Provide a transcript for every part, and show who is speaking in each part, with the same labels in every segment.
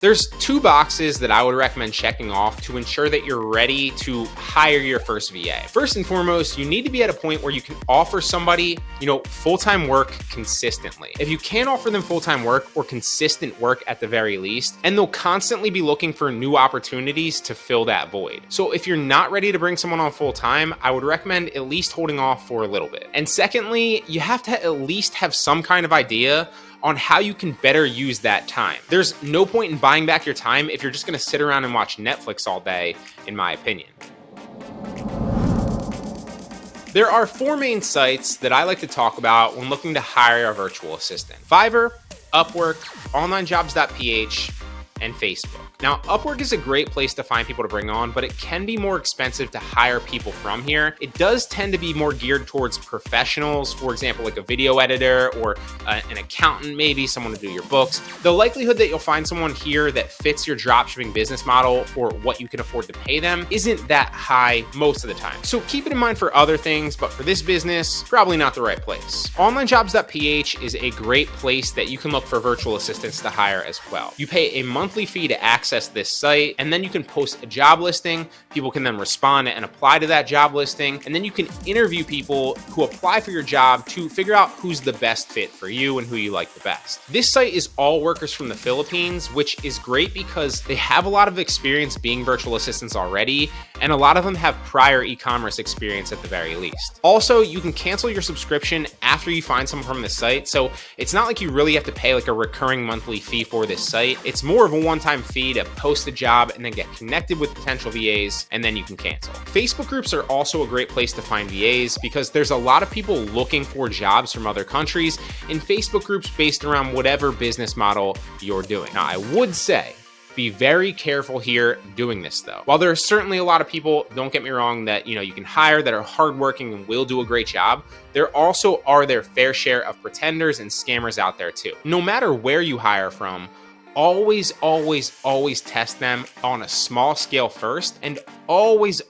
Speaker 1: There's two boxes that I would recommend checking off to ensure that you're ready to hire your first VA. First and foremost, you need to be at a point where you can offer somebody, full-time work consistently. If you can't offer them full-time work or consistent work at the very least, and they'll constantly be looking for new opportunities to fill that void. So if you're not ready to bring someone on full-time, I would recommend at least holding off for a little bit. And secondly, you have to at least have some kind of idea on how you can better use that time. There's no point in buying back your time if you're just gonna sit around and watch Netflix all day, in my opinion. There are four main sites that I like to talk about when looking to hire a virtual assistant: Fiverr, Upwork, onlinejobs.ph, and Facebook. Now, Upwork is a great place to find people to bring on, but it can be more expensive to hire people from here. It does tend to be more geared towards professionals, for example, like a video editor or an accountant, maybe someone to do your books. The likelihood that you'll find someone here that fits your dropshipping business model for what you can afford to pay them isn't that high most of the time. So keep it in mind for other things, but for this business, probably not the right place. Onlinejobs.ph is a great place that you can look for virtual assistants to hire as well. You pay a monthly fee to access this site, and then you can post a job listing. People can then respond and apply to that job listing, and then you can interview people who apply for your job to figure out who's the best fit for you and who you like the best. This site is all workers from the Philippines, which is great because they have a lot of experience being virtual assistants already, and a lot of them have prior e-commerce experience at the very least. Also, you can cancel your subscription after you find someone from the site, so it's not like you really have to pay like a recurring monthly fee for this site. It's more of a one-time fee to post a job and then get connected with potential VAs, and then you can cancel. Facebook groups are also a great place to find VAs because there's a lot of people looking for jobs from other countries in Facebook groups based around whatever business model you're doing. Now, I would say, be very careful here doing this though. While there are certainly a lot of people, don't get me wrong, that you can hire that are hardworking and will do a great job, there also are their fair share of pretenders and scammers out there too. No matter where you hire from, always test them on a small scale first, and always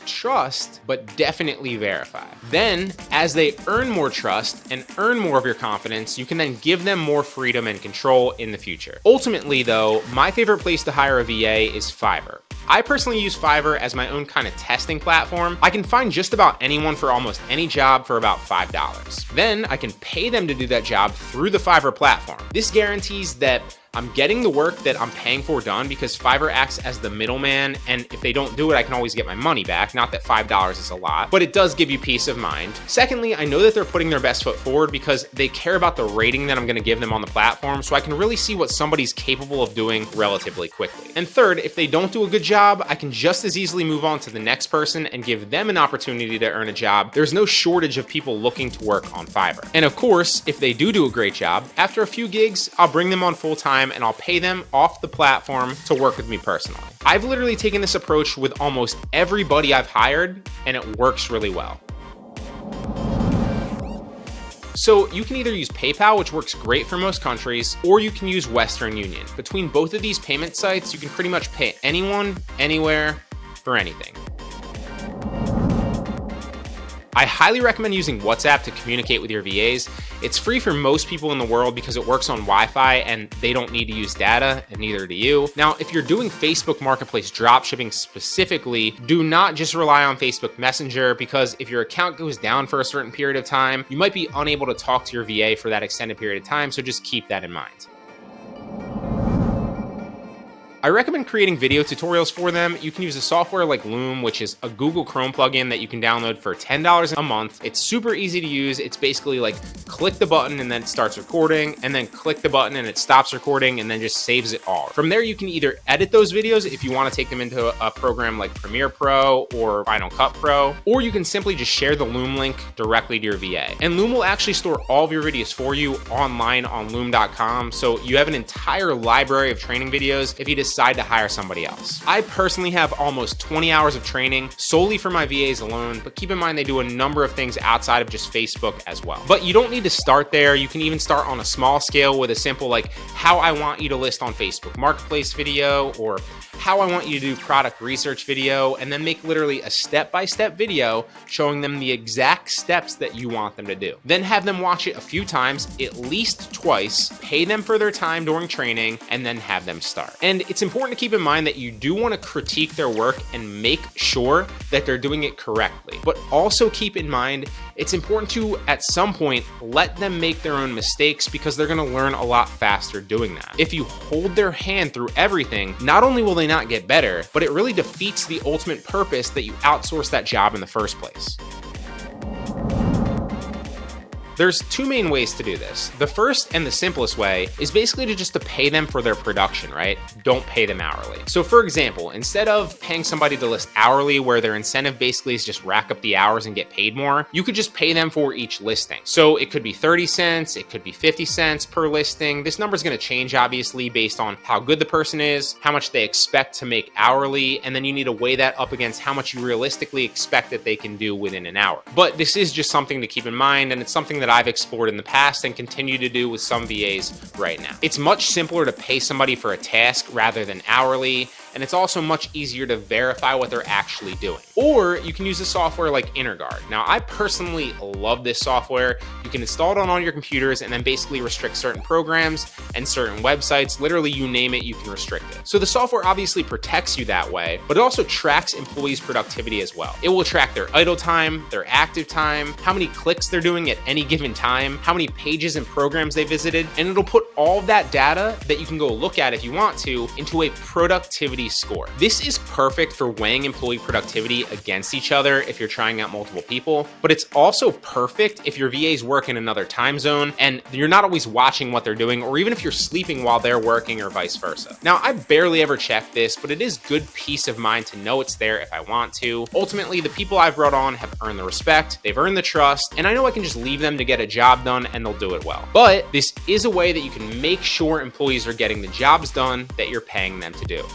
Speaker 1: trust, but definitely verify. Then, as they earn more trust and earn more of your confidence, you can then give them more freedom and control in the future. Ultimately though, my favorite place to hire a VA is Fiverr. I personally use Fiverr as my own kind of testing platform. I can find just about anyone for almost any job for about $5. Then I can pay them to do that job through the Fiverr platform. This guarantees that I'm getting the work that I'm paying for done because Fiverr acts as the middleman, and if they don't do it, I can always get my money back. Not that $5 is a lot, but it does give you peace of mind. Secondly, I know that they're putting their best foot forward because they care about the rating that I'm gonna give them on the platform, so I can really see what somebody's capable of doing relatively quickly. And third, if they don't do a good job, I can just as easily move on to the next person and give them an opportunity to earn a job. There's no shortage of people looking to work on Fiverr. And of course, if they do a great job, after a few gigs, I'll bring them on full time and I'll pay them off the platform to work with me personally. I've literally taken this approach with almost everybody I've hired, and it works really well. So you can either use PayPal, which works great for most countries, or you can use Western Union. Between both of these payment sites, you can pretty much pay anyone, anywhere, for anything. I highly recommend using WhatsApp to communicate with your VAs. It's free for most people in the world because it works on Wi-Fi and they don't need to use data, and neither do you. Now, if you're doing Facebook Marketplace dropshipping specifically, do not just rely on Facebook Messenger, because if your account goes down for a certain period of time, you might be unable to talk to your VA for that extended period of time, so just keep that in mind. I recommend creating video tutorials for them. You can use a software like Loom, which is a Google Chrome plugin that you can download for $10 a month. It's super easy to use. It's basically like click the button and then it starts recording, and then click the button and it stops recording, and then just saves it all. From there, you can either edit those videos if you want to take them into a program like Premiere Pro or Final Cut Pro, or you can simply just share the Loom link directly to your VA. And Loom will actually store all of your videos for you online on loom.com. So you have an entire library of training videos. If you decide decide to hire somebody else. I personally have almost 20 hours of training solely for my VAs alone, but keep in mind they do a number of things outside of just Facebook as well. But you don't need to start there. You can even start on a small scale with a simple like how I want you to list on Facebook Marketplace video, or how I want you to do product research video, and then make literally a step-by-step video showing them the exact steps that you want them to do. Then have them watch it a few times, at least twice, pay them for their time during training, and then have them start. And it's important to keep in mind that you do want to critique their work and make sure that they're doing it correctly. But also keep in mind, it's important to, at some point, let them make their own mistakes, because they're going to learn a lot faster doing that. If you hold their hand through everything, not only will they not get better, but it really defeats the ultimate purpose that you outsource that job in the first place. There's two main ways to do this. The first and the simplest way is basically to pay them for their production, right? Don't pay them hourly. So for example, instead of paying somebody to list hourly where their incentive basically is just rack up the hours and get paid more, you could just pay them for each listing. So it could be 30 cents, it could be 50 cents per listing. This number is going to change obviously based on how good the person is, how much they expect to make hourly, and then you need to weigh that up against how much you realistically expect that they can do within an hour. But this is just something to keep in mind, and it's something that I've explored in the past and continue to do with some VAs right now. It's much simpler to pay somebody for a task rather than hourly, and it's also much easier to verify what they're actually doing. Or you can use a software like InterGuard. Now, I personally love this software. You can install it on all your computers and then basically restrict certain programs and certain websites. Literally, you name it, you can restrict it. So the software obviously protects you that way, but it also tracks employees' productivity as well. It will track their idle time, their active time, how many clicks they're doing at any given time, how many pages and programs they visited, and it'll put all of that data that you can go look at if you want to into a productivity score. This is perfect for weighing employee productivity against each other if you're trying out multiple people, but it's also perfect if your VAs work in another time zone and you're not always watching what they're doing, or even if you're sleeping while they're working or vice versa. Now, I barely ever check this, but it is good peace of mind to know it's there if I want to. Ultimately, the people I've brought on have earned the respect, they've earned the trust, and I know I can just leave them to get a job done and they'll do it well. But this is a way that you can make sure employees are getting the jobs done that you're paying them to do.